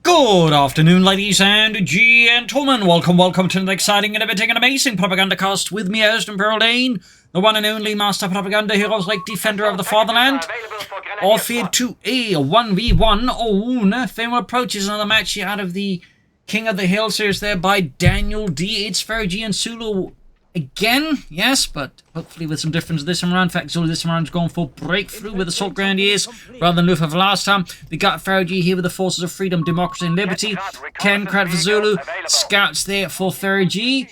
Good afternoon, ladies and gentlemen. Welcome to an exciting, innovative, and amazing Propagandacast with me, host Imperial Dane, the one and only master propaganda heroes like defender of the fatherland. Off here to a 1v1 on Faymonville Approach is another match here out of the King of the Hill series there by Daniel D. It's F3rig and Zulu again, yes, but hopefully with some difference this time around. In fact, Zulu this time around is going for Breakthrough with Assault Grenadiers rather than Lufa for last time. We got F3rig here with the Forces of Freedom, Democracy and Liberty. Ken Crad for Zulu, Scouts there for F3rig,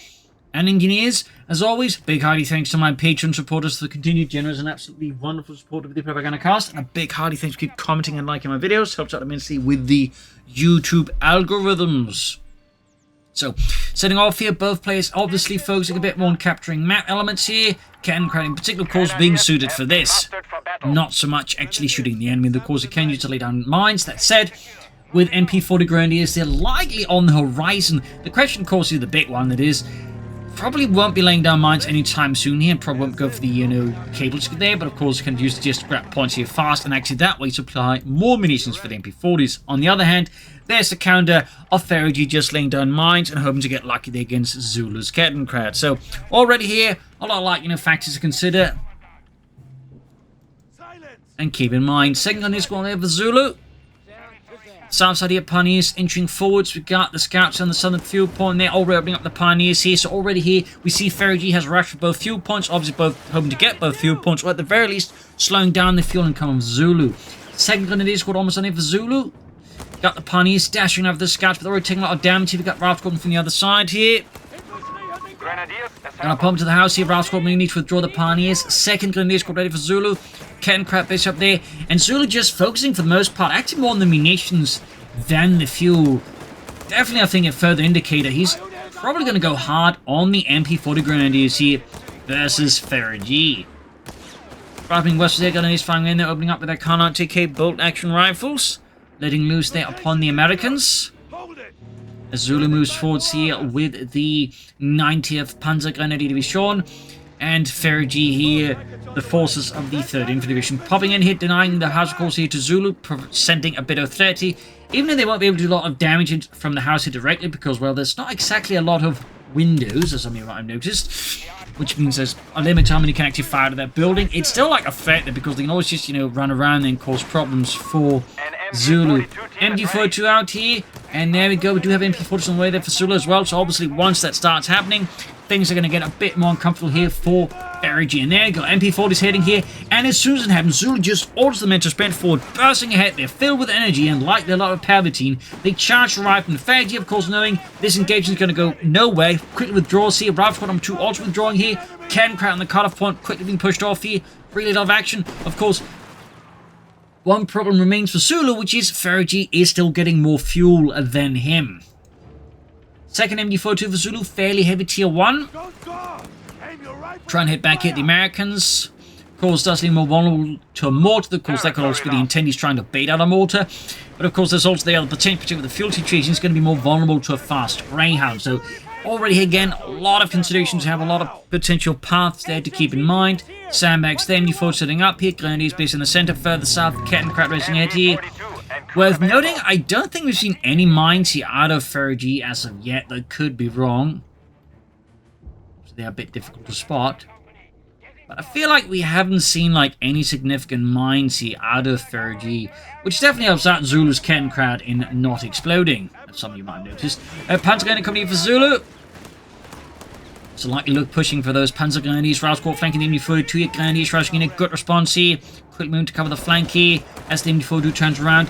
and Engineers. As always, big hearty thanks to my Patreon supporters for the continued generous and absolutely wonderful support of the Propagandacast, and a big hearty thanks for keep commenting and liking my videos. Helps out immensely with the YouTube algorithms. So, setting off here, both players obviously focusing a bit more on capturing map elements here. Ken Crad in particular, of course, being suited for this. Not so much actually shooting the enemy. Of course, it can use to lay down mines. That said, with MP40 Grenadiers, they're likely on the horizon. The question, of course, is the big one, that is, probably won't be laying down mines anytime soon here, and probably won't go for the, cables there, but of course, can use just grab points here fast, and actually that way supply more munitions for the MP40s. On the other hand, there's the counter of F3rig just laying down mines and hoping to get lucky there against Zulu's Kettencrad. So, already here, a lot of like, factors to consider. And keep in mind, second on this one there for Zulu. South side here, Pioneers entering forwards. We've got the Scouts on the southern fuel point there, already opening up the Pioneers here. So already here, we see F3rig has rushed for both fuel points, obviously both hoping to get both fuel points, or at the very least, slowing down the fuel income of Zulu. Second Grenadier squad almost on here for Zulu. Got the Pioneers dashing over the Scouts, but they're already taking a lot of damage here. We've got Ralph Squadron from the other side here. Gonna pump to the house here. Ralph Squadron may need to withdraw the Pioneers. Second Grenadier squad ready for Zulu. Ken Crab base up there. And Zulu just focusing for the most part, actually more on the munitions than the fuel. Definitely, I think, a further indicator. He's probably going to go hard on the MP40 Grenadiers here versus F3rig. Dropping west there, Grenadiers firing in there, opening up with their Car 90K bolt action rifles. Letting loose there upon the Americans. As Zulu moves forwards here with the 90th Panzergrenadier Division. And F3rig here, the forces of the 3rd Infantry Division, popping in here, denying the house calls here to Zulu, presenting a bit of threat here. Even though they won't be able to do a lot of damage from the house here directly, because, well, there's not exactly a lot of windows, as some of you might have noticed. Which means there's a limit to how many can actually fire to that building. It's still like a threat there, because they can always just, run around and cause problems for Zulu. MG42 out here, and there we go. We do have MP40s on the way there for Zulu as well, so obviously once that starts happening, things are going to get a bit more uncomfortable here for F3rig. And there you go, MP40's heading here, and as soon as it happens, Zulu just orders the men to sprint forward, bursting ahead. They're filled with energy, and like their lot of Palpatine, they charge the right from F3rig, of course, knowing this engagement is going to go nowhere. Quickly withdraws here. Ralph Squadron 2 also withdrawing here. Ken Crowd on the cutoff point, quickly being pushed off here. Really lot of action. Of course, one problem remains for Zulu, which is F3rig is still getting more fuel than him. Second MG42 for Zulu, fairly heavy tier 1. Try and hit back at the Americans. Of course, does leave more vulnerable to a mortar. Of course, that could also be the intent. He's trying to bait out a mortar. But of course, there's also the other potential, particularly with the fuel situation, is going to be more vulnerable to a fast Greyhound. So, already again, a lot of considerations. Have a lot of potential paths there to keep in mind. Sandbags there, MG4 setting up here. Grenadiers based in the center, further south. Kettencrad racing ahead here. Worth noting, I don't think we've seen any mines here out of F3rig as of yet. That could be wrong. So they're a bit difficult to spot. But I feel like we haven't seen like any significant mines here out of F3ig, which definitely helps out Zulu's Kettencrad in not exploding, as some of you might have noticed. Panzergrenadier coming in for Zulu. It's a likely look pushing for those Panzergrenadiers. Ralph Squad flanking the MG42. Grenadiers rushing in a good response here. Quick move to cover the flank here as the MG42 turns around.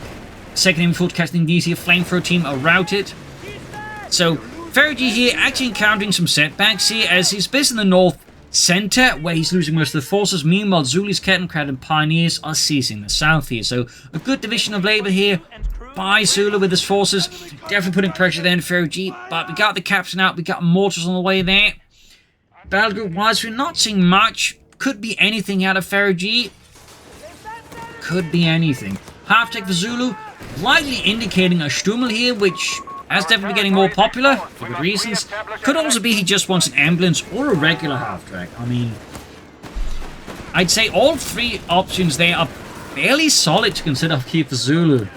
Second MG4 casting these here. Flamethrower team are routed. So, F3rig here actually encountering some setbacks here as he's based in the north center where he's losing most of the forces. Meanwhile, Zulu's Kettencrad and Pioneers are seizing the south here. So, a good division of labor here by Zulu with his forces. Definitely putting pressure there on F3ig. But we got the captain out. We got mortars on the way there. Battle group wise, we're not seeing much. Could be anything out of F3ig. Could be anything. Half-tech for Zulu. Lightly indicating a Stummel here, which is definitely getting more popular for good reasons. Could also be he just wants an ambulance or a regular half-track. I mean, I'd say all three options there are fairly solid to consider here for Zulu.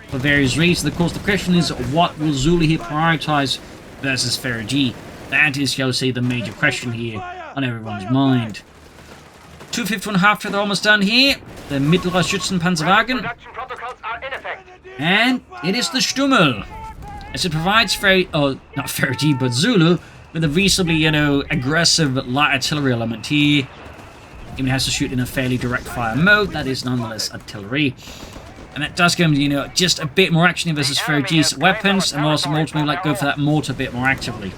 for various reasons. Of course, the question is, what will Zulu here prioritize versus F3rig? That is, shall we say, the major question here on everyone's mind. 251.5 they're almost done here. The Mittlerer Schützenpanzerwagen. And it is the Stummel, as it provides not F3rig, but Zulu with a reasonably, aggressive light artillery element here. Even has to shoot in a fairly direct fire mode. That is nonetheless artillery. And that does give him, just a bit more action versus F3rig's weapons, and also ultimately go for that mortar a bit more actively.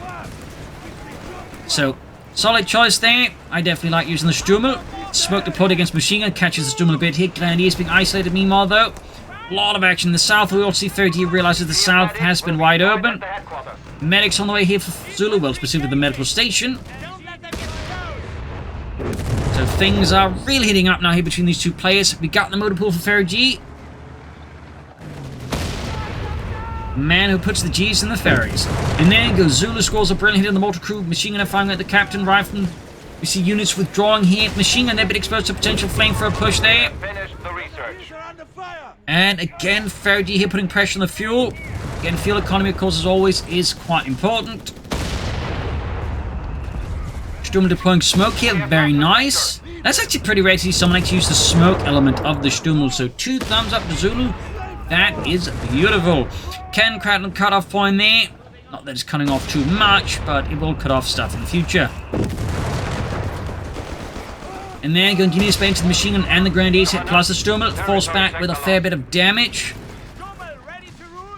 So, solid choice there. I definitely like using the Stummel. Smoke deployed against machine gun, catches the Stummel a bit here. Grenadiers being isolated meanwhile though. A lot of action in the south. We also see F3rig realizes the south has been wide open. Medics on the way here for Zulu, well, specifically the medical station. So things are really heating up now here between these two players. We got the motor pool for F3rig. Man who puts the G's in the ferries. And there goes Zulu, scores a brilliant hit on the mortar crew. Machine gun firing at the captain, rifle. We see units withdrawing here. Machine gun, they've been exposed to potential flamethrower push there. And again, F3rig here putting pressure on the fuel. Again, fuel economy, of course, as always, is quite important. Stummel deploying smoke here, very nice. That's actually pretty rare to see someone actually use the smoke element of the Stummel. So 2 thumbs up to Zulu. That is beautiful. Ken Crackle cut off point there. Not that it's cutting off too much, but it will cut off stuff in the future. And then going to continue to spend to the machine gun and the Grenadiers hit plus the Stummel. Force back with a fair bit of damage.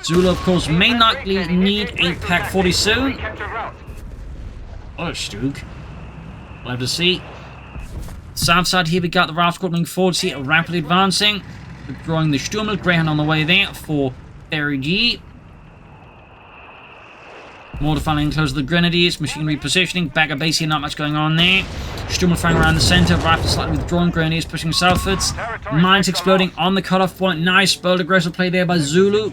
Zulu, of course, may not need a Pack 40 soon. Oh, Stug. We'll have to see. South side here, we got the Ralph Squad forwards here, rapidly advancing. Withdrawing the Stummel. Greyhound on the way there for F3rig. Mortar firing close to the Grenadiers. Machine repositioning. Back of base here, not much going on there. Stummel firing around the center. Rifle slightly withdrawing. Grenadiers pushing southwards. Mines exploding on the cutoff point. Nice, bold, aggressive play there by Zulu.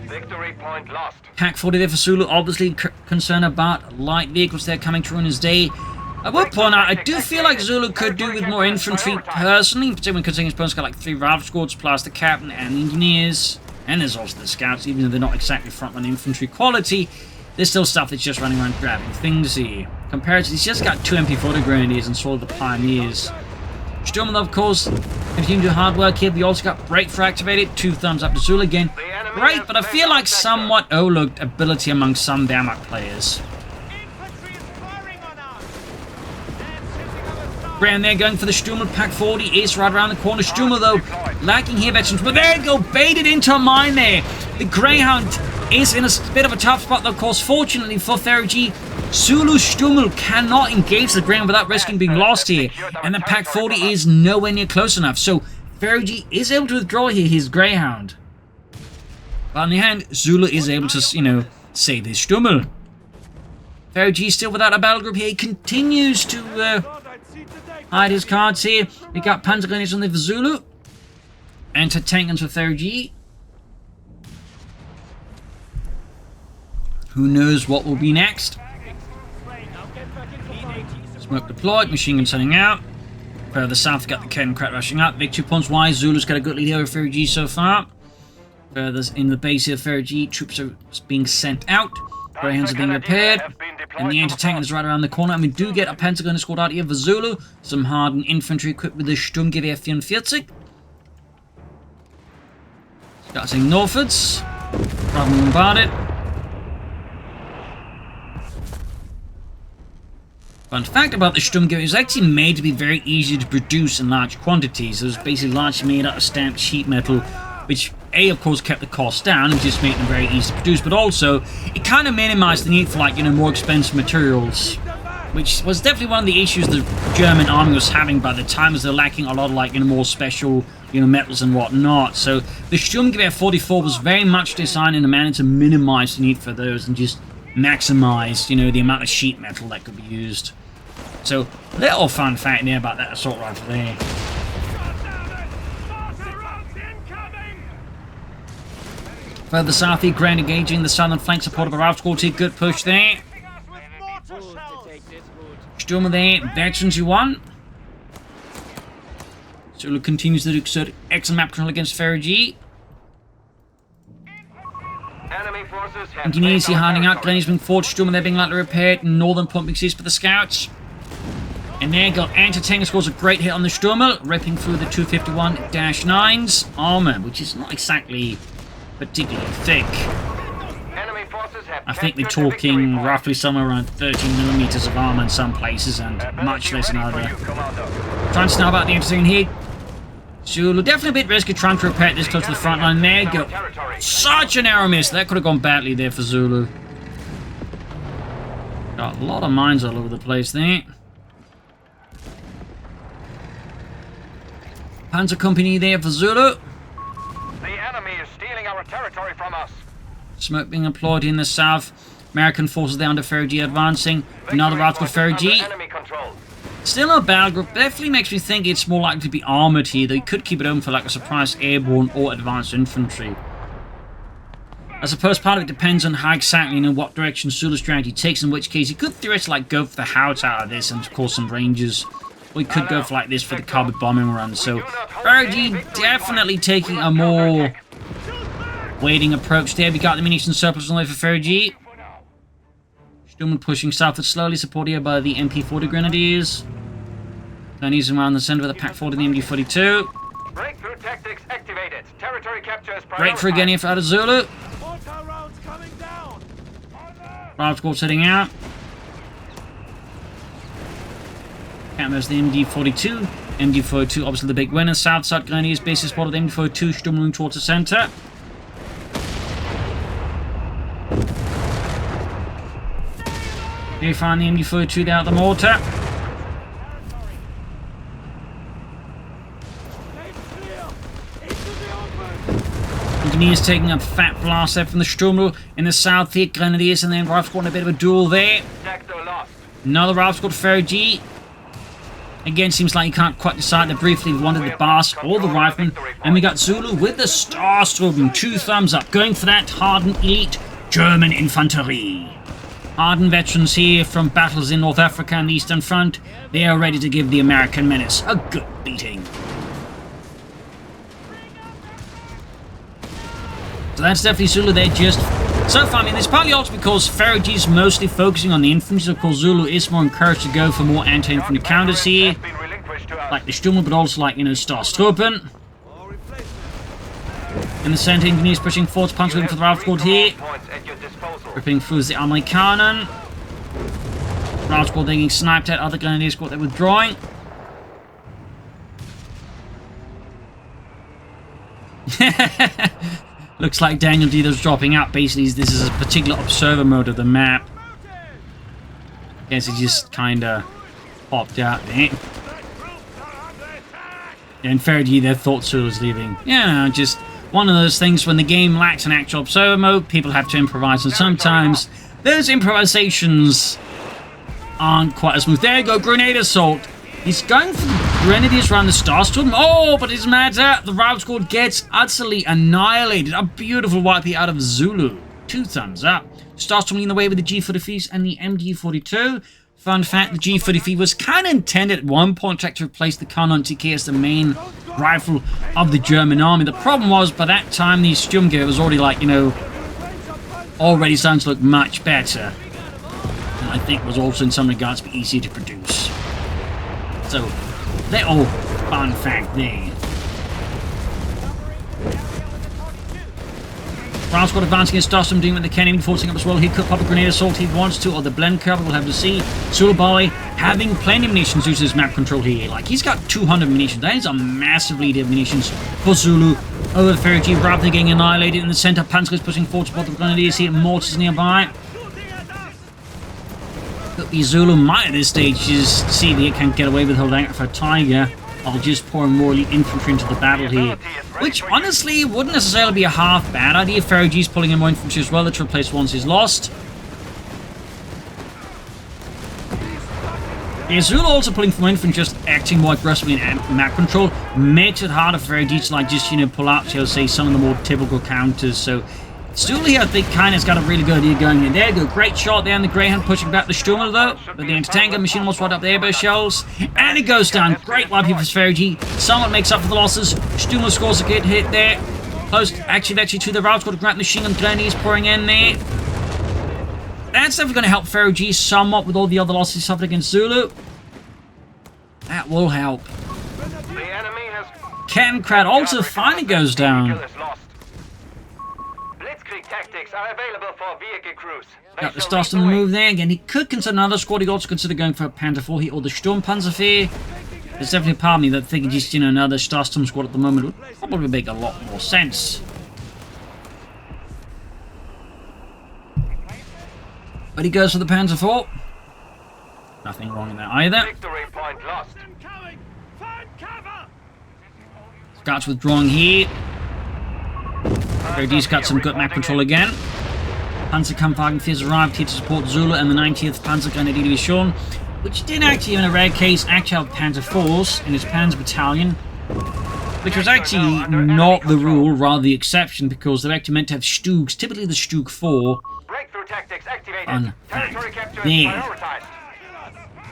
Victory point lost. Pack 40 there for Zulu. Obviously concerned about light vehicles there coming through in his day. I will point out, I do feel like Zulu could do with more infantry personally, particularly considering his opponent's got like 3 Ralph squads plus the captain and the engineers. And there's also the scouts, even though they're not exactly frontline infantry quality. There's still stuff that's just running around grabbing things here. Compared to, he's just got 2 MP40 Grenadiers and sort of the Pioneers. Stummel, of course, continue to do hard work here. We also got Breakthrough activated. 2 thumbs up to Zulu again. Great, but I feel like somewhat overlooked ability among some Wehrmacht players. Brown there going for the Stummel. Pack 40 is right around the corner. Stummel, though, lacking here veterans. But there you go, baited into a mine there. The Greyhound is in a bit of a tough spot, though, of course. Fortunately for F3rig, Zulu Stummel cannot engage the Greyhound without risking being lost here. And the Pack 40 is nowhere near close enough. So F3rig is able to withdraw here his Greyhound. But on the hand, Zulu is able to, save his Stummel. F3rig still without a battle group here. He continues to hide his cards here. We got Panzergrenadiers on there for Zulu. Anti-tank guns for F3rig. Who knows what will be next? Smoke deployed. Machine gun sending out. Further south, we got the Ken Crack rushing up. Victory points wise. Zulu's got a good lead here with F3rig so far. Further in the base here, F3rig troops are being sent out. Greyhounds are being repaired. And the anti-tank is right around the corner. And we do get a Panzergrenadier squad out here for Zulu. Some hardened infantry equipped with the Sturmgewehr 44. Scouting northwards. Problem bombarded. Fun fact about the Sturmgewehr, is actually made to be very easy to produce in large quantities. It was basically largely made out of stamped sheet metal, which of course kept the cost down and just made them very easy to produce, but also it kind of minimized the need for more expensive materials, which was definitely one of the issues the German army was having by the time, as they're lacking a lot of more special metals and whatnot. So the Sturmgewehr 44 was very much designed in a manner to minimize the need for those and just maximize the amount of sheet metal that could be used. So little fun fact there about that assault rifle there. Further south here, Grand engaging the southern flank support of a Ralph squad here. Good push there. Stummel there, veterans you won. Zulu continues to exert excellent map control against F3rig. Enemy forces have Engineers here claimed our hiding out. territory. Grenadiers being forged. Sturm, they're being lightly repaired. Northern pumping seats for the scouts. And there you go. Anti-tank scores a great hit on the Sturmer, ripping through the 251-9's armor, which is not exactly particularly thick. Enemy forces have I think they're captured the victory talking point. roughly somewhere around 13 millimeters of armor in some places and much less in Ready for other. you, Commander. Trying to snap out the anti-tank here. Zulu, definitely a bit risky trying to repair this close to the front line. There you go. Territory. Such an arrow miss. That could have gone badly there for Zulu. Got a lot of mines all over the place there. Panzer Company there for Zulu. The enemy is stealing our territory from us. Smoke being employed in the south. American forces there under Faymonville advancing. Another route for Faymonville. Enemy control. Still a battle group. Definitely makes me think it's more likely to be armoured here. They could keep it open for like a surprise airborne or advanced infantry. I suppose part of it depends on how exactly, you know, what direction Zulu's strategy takes, in which case he could theoretically like go for the halt out of this and cause some ranges. Or he could go for like this for the carbon bombing run. So Faymonville definitely taking a more waiting approach there. We got the munitions surplus on the way for Faymonville. Sturman pushing southward slowly, supported here by the MP40 Grenadiers. Grenadiers around the center of the Pack 40 and the MD42. Breakthrough tactics activated. Territory capture is prioritized. Breakthrough again here for out of Zulu. Five squads heading out. Cameras the MD42. MD42 obviously the big winner. Southside Grenadiers bases spotted the MD42 Sturmling towards the center. They find the MD42 there at the mortar. Engineers taking a fat blast there from the Sturmel in the south here. Grenadiers and then Rifle Squad in a bit of a duel there. Sector lost. Another Rifle Squad Faymonville. Again, seems like you can't quite decide. They briefly wanted the Bars or the Rifleman. And we got Zulu with the Starsturm. 2 thumbs up. Going for that hardened elite German infantry. Hardened veterans here from battles in North Africa and the Eastern Front. They are ready to give the American menace a good beating. So that's definitely Zulu. They're just so far. I mean, it's partly also because Faymonville is mostly focusing on the infantry. So of course, Zulu is more encouraged to go for more anti-infantry counters here, Has been relinquished to us. like the Sturm, but also like, you know, Starstruppen. In the center, engineers pushing forward, punching for the Rifle Squad here, Points at your disposal. ripping through the Armored Cannon. Rifle Squad getting sniped at. Other Grenadier Squad they're withdrawing. Looks like Daniel Dito's dropping out. Basically, this is a particular observer mode of the map. Guess he just kind of popped out there. And Faymonville, they thought Zulu was leaving. Yeah, just one of those things when the game lacks an actual observer mode, people have to improvise, and sometimes those improvisations aren't quite as smooth. There you go, grenade assault. He's going for the Grenadiers around the Starsturm. Oh, but it doesn't matter. The Rifle Squad gets utterly annihilated. A beautiful wipe here out of Zulu. 2 thumbs up. Starsturm leading the way with the G43s and the MD42. Fun fact, the G43 was kind of intended at one point to replace the Kar-90K as the main rifle of the German army. The problem was, by that time, the Sturmgewehr was already, like, you know, already starting to look much better. And I think was also, in some regards, be easier to produce. So, little fun fact there. Rifle Squad advancing against Starsturm, doing what they can, forcing up as well. He could pop a grenade assault if he wants to, or the blend curve, we'll have to see. Sulabali having plenty of munitions due to his map control here. Like, he's got 200 munitions. That is a massive lead of munitions for Zulu. Over the Faymonville, rapidly getting annihilated in the center. Panzer is pushing forward to support the Grenadiers here. Mortars nearby. The Zulu might at this stage just see that it can get away with holding out for Tiger. I'll just pour more elite infantry into the battle here. Which, honestly, wouldn't necessarily be a half bad idea. Faymonville's pulling in more infantry as well to replace ones he's lost. Yeah, Zulu also pulling from infantry, just acting more aggressively in map control. Makes it harder for Faymonville to, like, just, you know, pull out, shall say, some of the more typical counters. So, Zulu here, I think, kind of has got a really good idea going in. There you go, great shot there, and the Greyhound pushing back the Sturmer, though. But the anti-tank machine almost right up the airburst shells. And it goes down. Great wipe here for Faymonville. Somewhat makes up for the losses. Sturmer scores a good hit there. Close, actually to the route squad. Grab machine gun grenadiers pouring in there. That's definitely going to help F3rig somewhat with all the other losses he suffered against Zulu. That will help. The enemy has... Cankrat also finally goes down. Blitzkrieg tactics are available for vehicle crews. Got the stars on the move there. Again, he could consider another squad. He could also consider going for a Panther 4 here or the Sturmpanzer. There's definitely a part of me that thinking just, you know, another Starstorm squad at the moment would probably make a lot more sense. But he goes for the Panzer 4. Nothing wrong in that either. Victory point lost. Scouts withdrawing here. F3rig's got some good map control again. Panzerkampfwagen has arrived here to support Zulu and the 90th Panzergrenadier Division, which did actually, in a rare case, actually have Panther 4s in its Panzer Battalion, which was actually not the rule, rather the exception, because they're actually meant to have Stugs, typically the Stug 4. Breakthrough tactics activated. On Territory capture there. prioritized.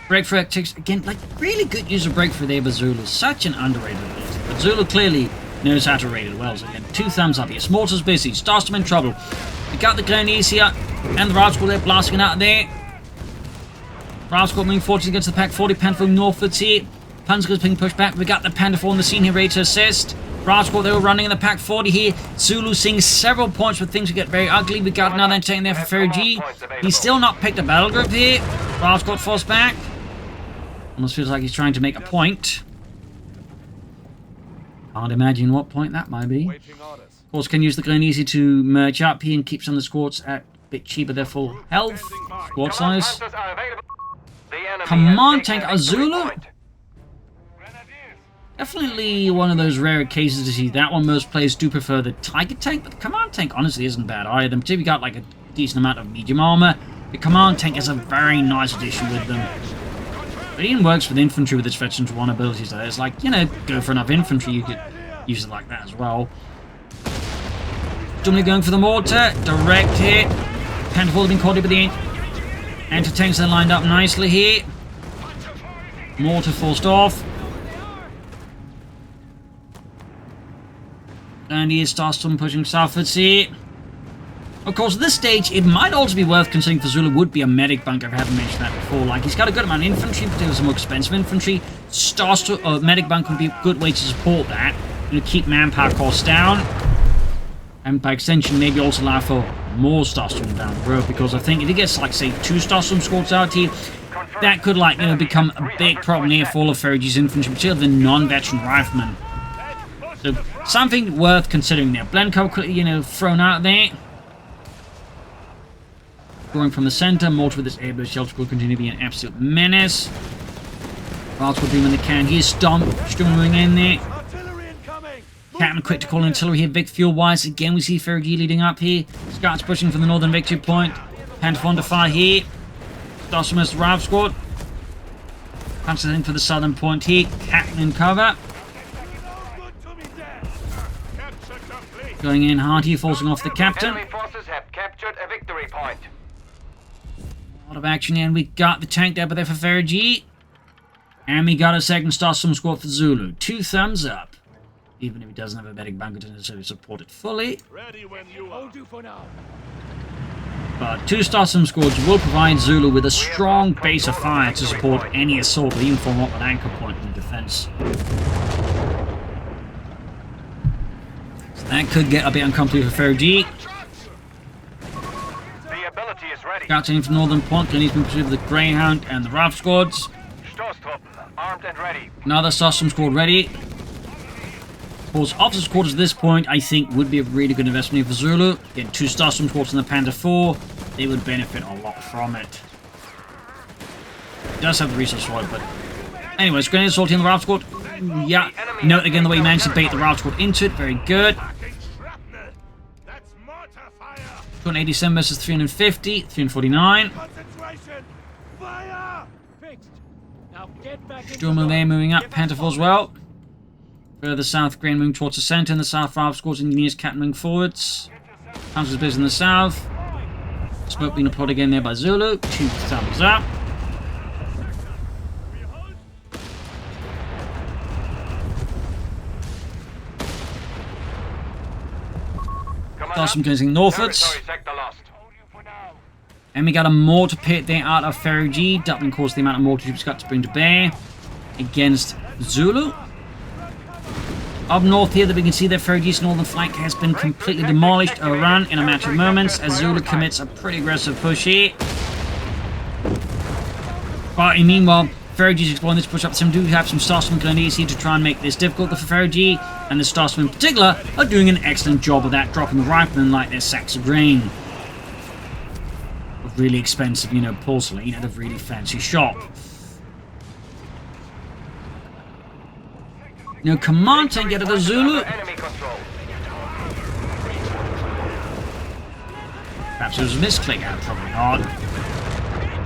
Breakthrough tactics, again, like, really good use of Breakthrough there by Zulu. Such an underrated ability. But Zulu clearly knows how to rate it well. So again, 2 thumbs up here. Mortar's busy. Starstorm in trouble. We got the Grenadiers here, and the route squad there blasting out there. Route squad moving forward against the Pack 40. Panther northwards here. Panzergrenadiers being pushed back. We got the Panther 4 on the scene here, ready to assist. Route squad, they were running in the Pack 40 here. Zulu seeing several points where things would get very ugly. We got another entertaining there for F3rig. He's still not picked a battle group here. Route squad forced back. Almost feels like he's trying to make a point. Can't imagine what point that might be. Of course, can use the Grenadier to merge up here and keep some of the squads at a bit cheaper, their full health, squad size. Command tank Zulu. Definitely one of those rare cases to see that one. Most players do prefer the Tiger tank, but the command tank honestly isn't bad either. Until we got like a decent amount of medium armor, the command tank is a very nice addition with them. But it even works with infantry with its Veterans 1 abilities. So it's like, you know, go for enough infantry, you could use it like that as well. Dumbly going for the mortar, direct hit. Panther 4 being caught up with the anti-tanks are lined up nicely here. Mortar forced off. And here's Starstorm pushing southwards here. Of course, at this stage, it might also be worth considering for Zulu would be a medic bunker, if I haven't mentioned that before. Like, he's got a good amount of infantry, particularly some more expensive infantry. Starstorm, medic bunker would be a good way to support that. You know, keep manpower costs down. And by extension, maybe also allow for more Starstorm down the road, because I think if he gets, like, say, 2 Starstorm squads out here, that could, like, you know, become a big problem here for all of F3rig's infantry, particularly the non-veteran riflemen. So, something worth considering there. Blend cover, you know, thrown out there. Going from the center, mortar with this airburst shelter will continue to be an absolute menace. Routes will do when they can. Here's Stomp, moving in there. Captain quick to call in artillery here, Vic fuel wise. Again, we see F3rig leading up here. Scouts pushing for the northern victory point. Panther on to fire here. Starstorm as the Rive squad. Panzer in for the southern point here. Captain in cover. Going in hard here, forcing off the captain. Enemy forces have captured a victory point. A lot of action here, and we got the tank there, but there for F3rig. And we got a second Starstorm squad for Zulu. 2 thumbs up. Even if he doesn't have a medic bunker to necessarily support it fully. Ready when you are. For now. But 2 Starstorm squads will provide Zulu with a strong base of fire to support any assault, or even form up an anchor point in defense. So that could get a bit uncomfortable for F3rig. The ability is ready. Scouts in from northern point, and he's been pursued with the Greyhound and the Rive squads. Stoßtruppen armed and ready. Another Starstorm squad ready. Of course, officer quarters at this point, I think, would be a really good investment here for Zulu. Again, 2 Starstorm squads in the Panther 4. They would benefit a lot from it. It does have the resource for it, but... Anyways, grenade assault in the Rive squad. Yeah. Note again the way he managed to bait the Rive squad into it. Very good. 287 versus 350. 349. Sturmer there moving up. Panther 4 as well. Further south, Grain moving towards the centre, and the south Rive squads engineers Cat moving forwards. Panzer's busy in the south. Smoke being applied again there by Zulu. 2 thumbs up. Starstorm going northwards. Territory sector lost. And we got a mortar pit there out of F3rig, doubling, of course, the amount of mortar troops got to bring to bear against Zulu. Up north here, that we can see that F3rig's northern flank has been completely demolished, overrun in a matter of moments, as Zulu commits a pretty aggressive push here. But meanwhile, F3rig's exploring this push up. Some do have some Starstorm Grenadiers here to try and make this difficult for F3rig, and the Starstorm in particular are doing an excellent job of that, dropping the riflemen like their sacks of grain. Really expensive, you know, porcelain at a really fancy shop. No command tank out of the Zulu. Perhaps it was a misclick, probably not.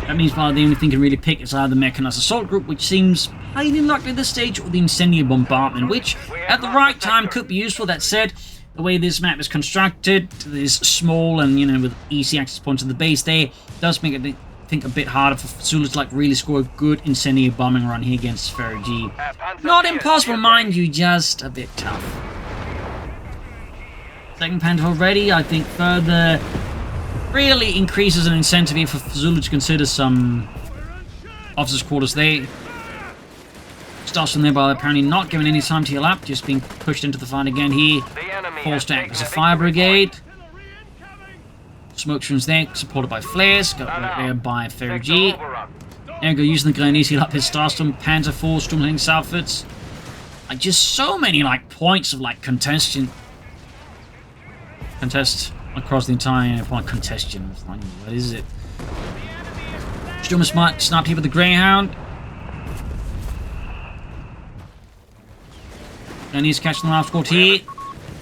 That means the only thing can really pick is either the mechanized assault group, which seems highly unlikely at this stage, or the incendiary bombardment, which at the right time could be useful. That said, the way this map is constructed, this small and, you know, with easy access points to the base there, does make it, I think, a bit harder for Zulu to, like, really score a good incendiary bombing run here against F3rig. Not impossible, mind you, just a bit tough. Second Panther ready, I think further really increases an incentive here for Zulu to consider some officers' quarters there. Starstorm thereby apparently not given any time to heal up, just being pushed into the fight again here. Forced to act as a fire brigade. Smoke streams there, supported by flares. Got right there by F3rig. There we go, using the grenadiers to heal up his Starstorm. Panzer 4, Storm heading southwards. Like, just so many, like, points of, like, contest across the entire point. Contestion. What is it? Storm is smart, snapped here with the Greyhound. And he's catching the last squad here.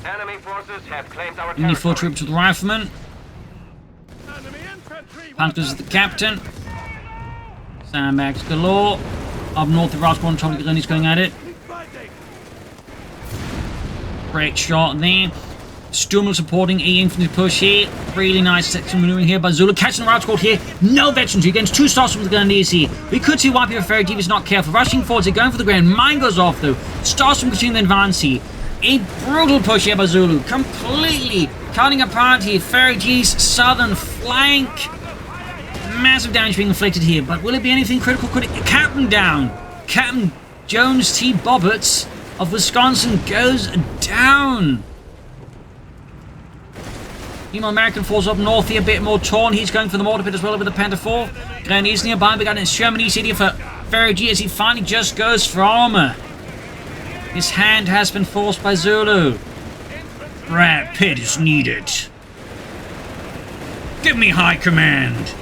Enemy forces have claimed our Only 4 territory. troops with the rifleman. Panthers is the captain. Sandbags galore. Up north, the last one, Trolley Grenadiers going at it. Great shot there. Sturmel supporting A infantry push here. Really nice section maneuvering here by Zulu. Catching the rout squad here. No veterans against 2 Starstorms with the Grenadiers here. We could see wiping if F3rig is not careful. Rushing forwards here, going for the ground. Mine goes off though. Starstorm continuing the advance here. A brutal push here by Zulu. Completely cutting apart here F3rig's southern flank. Massive damage being inflicted here. But will it be anything critical? Could it? Captain down. Captain Jones T. Bobbitt of Wisconsin goes down. Meanwhile, American forces up north here, a bit more torn. He's going for the mortar pit as well with the Panther 4. Grenadiers nearby. We got a Sherman City for F3rig as he finally just goes for armor. His hand has been forced by Zulu. Brad Pitt is needed. Give me high command.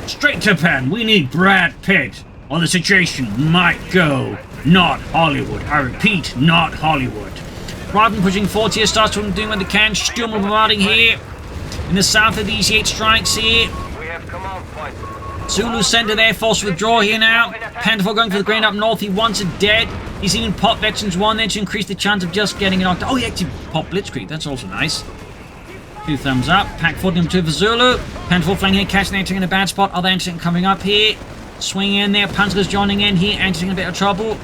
Straight to pen. We need Brad Pitt, or the situation might go not Hollywood. I repeat, not Hollywood. Rifleman pushing forward here. Starts doing what they can. Sturmel bombarding here. In the south of these 8 strikes here. We have command points. Zulu center there, forced to withdraw here now. Panther 4 going for the grain up north. He wants it dead. He's even popped Veterans 1 there to increase the chance of just getting it knocked out. Oh, he actually popped Blitzkrieg. That's also nice. 2 thumbs up. Pack 4 number 2 for Zulu. Panther 4 flanking here, catching the anti in a bad spot. Other anti coming up here. Swing in there. Panzer's joining in here. Anti in a bit of trouble.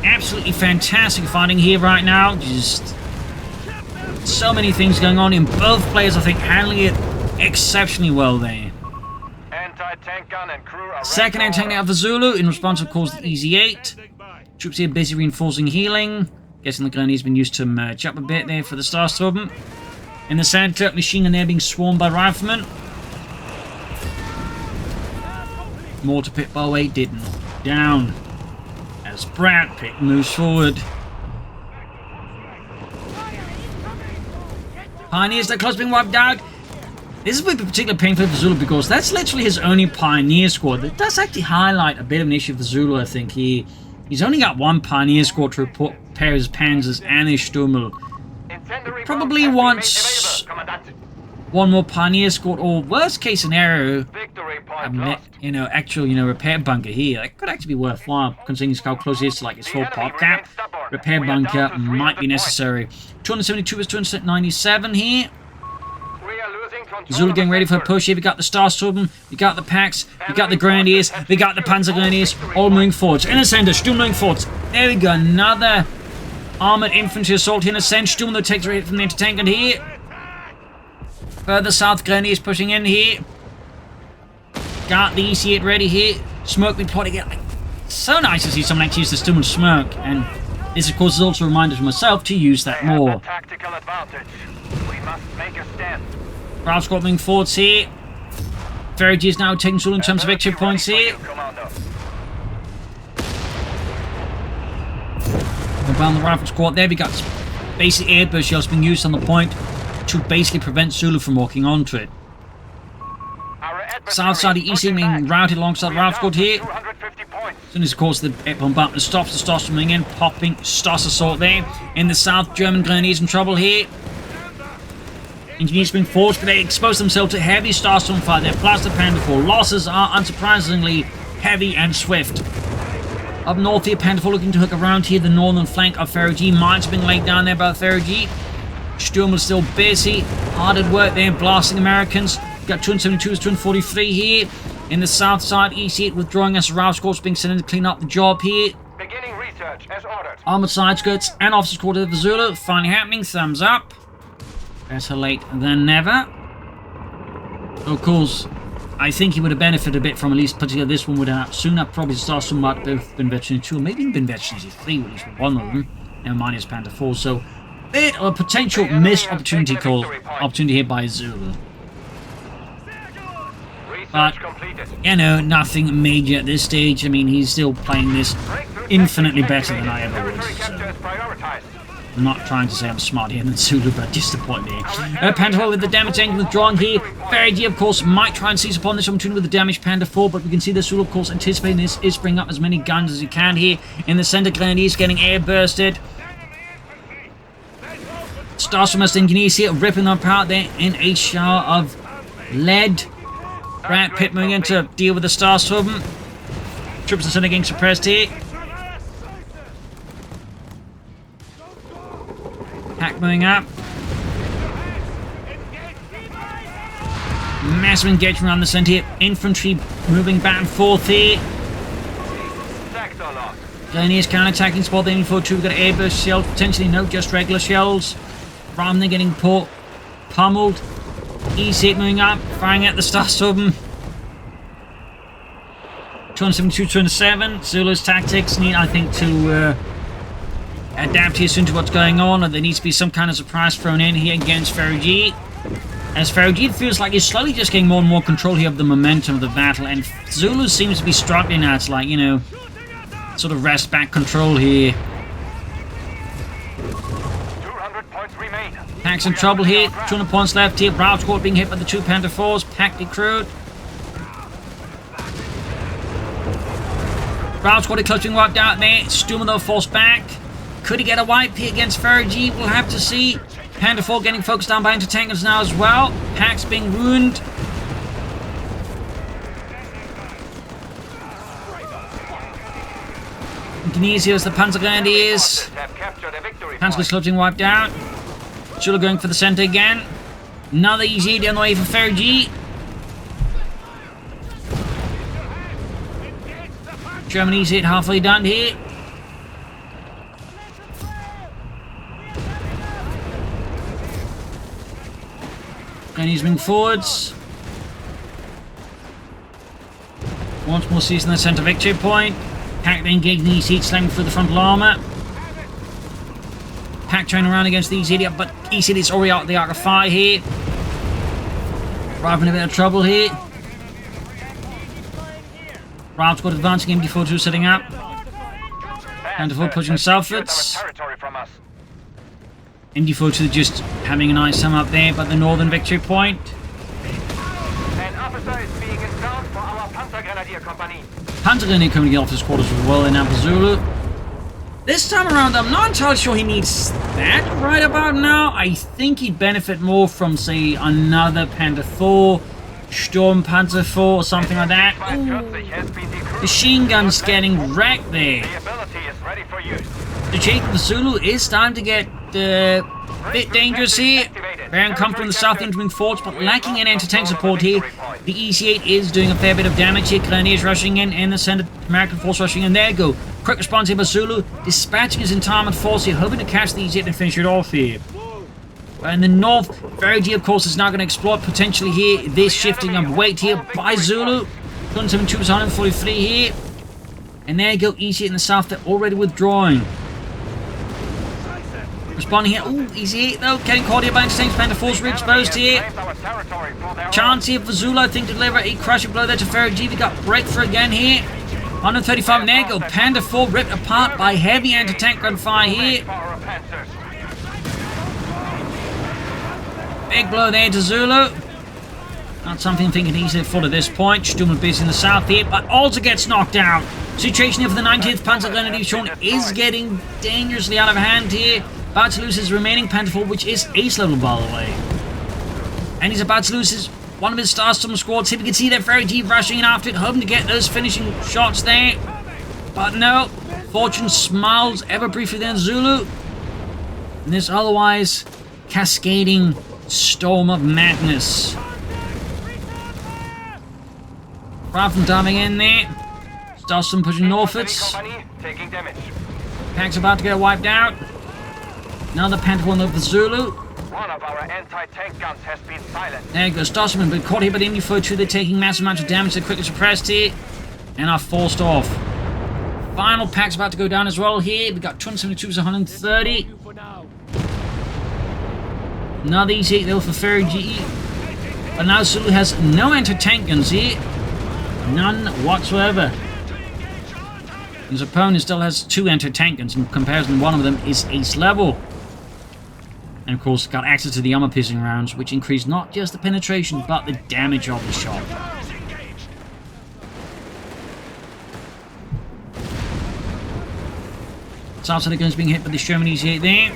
Absolutely fantastic fighting here right now. Just so many things going on in both players. I think handling it exceptionally well there. Anti-tank gun and crew are Second anti-tank now for Zulu in response, of course, the Easy 8. Troops here busy reinforcing healing. Guessing the Grenadiers been used to merge up a bit there for the Starstorm. In the center, machine gun there being swarmed by riflemen. Mortar pit by way didn't. Down. As Brad Pitt moves forward. Pioneers, that close being wiped out. This is a particularly painful for Zulu because that's literally his only Pioneer squad. That does actually highlight a bit of an issue for Zulu, I think. He's only got 1 Pioneer squad to repair his Panzers and his Sturmel. Probably wants 1 more Pioneer squad, or worst case scenario, actual, repair bunker here. That could actually be worthwhile, considering how close he is to, like, his full pop cap. Repair bunker might be necessary. 272 is 297 here. Zulu getting ready for a push here. We got the Starstorm, we got the Packs, we got the Grenadiers, we got the Panzergrenadiers, all moving forwards. In the center, Sturm moving forwards. There we go, another armored infantry assault here in the center. Sturm takes a hit from the anti-tank gun here. Further south, Grenadiers pushing in here. Got the EC8 ready here. Smoke be plotting it. So nice to see someone actually use the stimulant smoke. And this, of course, is also a reminder to myself to use that more. Tactical advantage. We must make a stand. Bravo squad moving forwards here. F3rig is now taking Zulu in terms of victory points here. Around the rifle squad there, we got basic airburst shells being used on the point to basically prevent Zulu from walking onto it. South side of the EC being routed alongside the rifle squad here. As soon as, of course, the air bombardment stops, the stars coming in, popping stars assault there. In the south, German Grenadiers in trouble here. Engineers being forced, but they expose themselves to heavy starstorm fire. Their Blaster Panther 4 losses are unsurprisingly heavy and swift. Up north here, Panther 4 looking to hook around here, the northern flank of F3rig. Mines being laid down there by F3rig. Sturm was still busy, hard at work there, blasting Americans. Got 272s, 243 here. In the south side, EC8 withdrawing as Ralph squads being sent in to clean up the job here. Beginning research as ordered. Armored side skirts and officers quarter of Zulu. Finally happening, thumbs up. Better late than never. Of course, I think he would have benefited a bit from at least particularly this one would have soon have probably started somewhat both been veteran 2 or maybe even been veteran 3, at least one of them. Never mind his Panther 4, so bit of a potential missed opportunity here by Zulu. But, you know, nothing major at this stage. I mean, he's still playing this infinitely better than I ever would. So. I'm not trying to say I'm smarter than Zulu, but just the point there. Panther 4 with the damage engine withdrawn here. F3rig, of course, might try and seize upon this opportunity with the damaged Panther 4, but we can see the Zulu, of course, anticipating this is bringing up as many guns as he can here. In the center, Grenadiers getting air bursted. Starstorm engineers here ripping them apart there in a shower of lead. Rat Pit moving in to deal with the Starstorm. Troops in the center getting suppressed here. Hack moving up. Massive engagement around the center here. Infantry moving back and forth here. Grenadiers counter-attacking spot aiming for 2. We've got airburst shells. Potentially no, just regular shells. Rather than getting pummeled. EC8 moving up, firing at the Starstorm. 272, 207. Zulu's tactics need, I think, to adapt here soon to what's going on, or there needs to be some kind of surprise thrown in here against F3rig. As F3rig feels like he's slowly just getting more and more control here of the momentum of the battle, and Zulu seems to be struggling at, like, you know, sort of rest back control here. 200 points remain. Pack's in trouble here. 200 points left here. Bravo squad being hit by the 2 Panther 4s. Pack decrewed. Bravo squad clutching wiped out there. Sturm though forced back. Could he get a wipe here against F3rig? We'll have to see. Panther 4 getting focused down by anti-tankers now as well. Pack's being ruined. Indonesia as the Panzergrenadiers. Panzergrenadiers clutching wiped out. Zulu going for the center again. Another easy down the way for F3rig. Germany's hit halfway done here. Grenadiers moving forwards. Once more seizing the center victory point. Pack then engaging the EC8, slamming through the frontal armor. Pack turning around against the EC8, but EC8 is already out the arc of fire here. Rather in a bit of trouble here. Raft squad advancing, MD42 setting up. Panther 4 pushing southwards. MD42 just having a nice time up there by the northern victory point. An officer is being installed for our Panzergrenadier company. Panzergrenadier coming to the officer's quarters as well in Zulu. This time around, I'm not entirely sure he needs that right about now. I think he'd benefit more from, say, another Panther 4, Sturm Panzer 4, or something like that. Ooh. Machine guns getting wrecked there. The ability is ready for use. The Jake of the Zulu is starting to get a bit dangerous here. Very uncomfortable in the south incoming forts, but lacking any anti-tank support here. The EC8 is doing a fair bit of damage here. Grenadiers rushing in the center, American force rushing in. There you go. Quick response here by Zulu, dispatching his entire force here, hoping to catch the EC8 and finish it off here. In the north, frontline, of course, is now going to exploit potentially here this shifting of weight here by Zulu. 143 here. And there you go, easy in the south, they're already withdrawing. Responding here, ooh, easy hit though, getting caught here by tanks, Panther Force re-exposed here. Chance here for Zulu, I think, to deliver a crushing blow there to frontline. We got Breakthrough again here. 135, and there you go, Panther 4 ripped apart by heavy anti-tank gunfire here. Big blow there to Zulu. Not something thinking easily for at this point. Sturm busy in the south here, but also gets knocked out. Situation here for the 19th Panzergrenadier Division is getting dangerously out of hand here. About to lose his remaining Panther 4, which is ace level, by the way. And he's about to lose one of his Starstorm squads here. We can see they're very deep rushing in after it, hoping to get those finishing shots there. But no, fortune smiles ever briefly there, Zulu. And this otherwise cascading storm of madness. Far from diving in there. Starstorm pushing northwards. Pack's about to get wiped out. Another Panther 1 over Zulu. One of our anti-tank guns has been silenced. There you go, Starstorm has been caught here by the enemy foe 2. They're taking massive amounts of damage. They're quickly suppressed here. And are forced off. Final pack's about to go down as well here. We got 272 to 130. Another easy hit though for frontline. But now Zulu has no anti-tank guns here. None whatsoever. His opponent still has 2 anti-tank guns. In comparison, one of them is ace level. And of course, got access to the armor-piercing rounds, which increase not just the penetration, but the damage of the shot. South side of guns being hit by the Shermanies here there.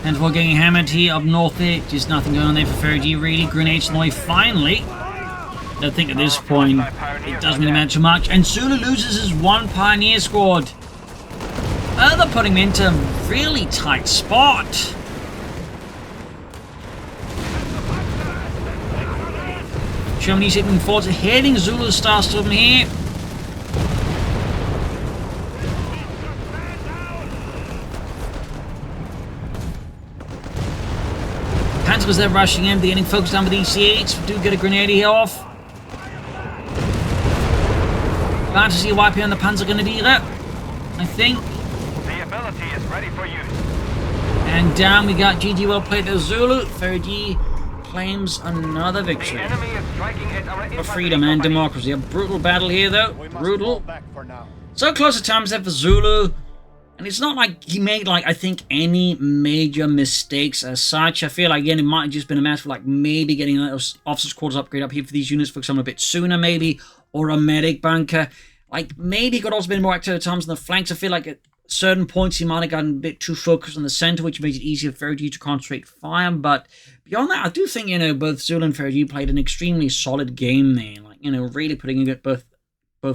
And we're getting hammered here up north there. Just nothing going on there for frontline, really. Grenades Noy finally. I think at this point, it doesn't really matter too much. And Zulu loses his 1 Pioneer squad. They're putting him into a really tight spot. Germany's hitting forward, hitting Zulu's Starstorm here. Panzer was there rushing in, getting focused on with EC8s. We do get a Grenadier here off. About to see a wipe here on the Panzergrenadier, I think. The ability is ready for use. And down we got GG, well played there, Zulu. Faymonville claims another victory. The enemy is striking at our For freedom and democracy. A brutal battle here though. Brutal. So close at times there for Zulu. And it's not like he made, like, I think, any major mistakes as such. I feel like, again, it might have just been a matter of, like, maybe getting those officers' quarters upgrade up here for these units, for example, a bit sooner, maybe, or a medic bunker. Like, maybe he could also been more active at times on the flanks. I feel like at certain points he might have gotten a bit too focused on the center, which makes it easier for frontline to concentrate fire. But beyond that, I do think, you know, both Zulu and frontline played an extremely solid game there. Like, you know, really putting in both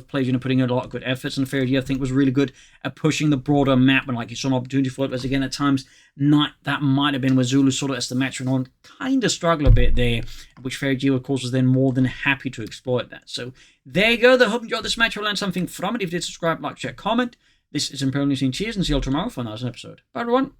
players, you know, putting in a lot of good efforts, and frontline, I think, was really good at pushing the broader map when, like, you saw an opportunity for it. Whereas, again, at times, that might have been where Zulu sort of, as the match went on, kind of struggled a bit there, which frontline, of course, was then more than happy to exploit that. So, there you go. I hope you enjoyed this match. I learned something from it. If you did, subscribe, like, share, comment. This is Imperial News. Cheers, and see you all tomorrow for another episode. Bye, everyone.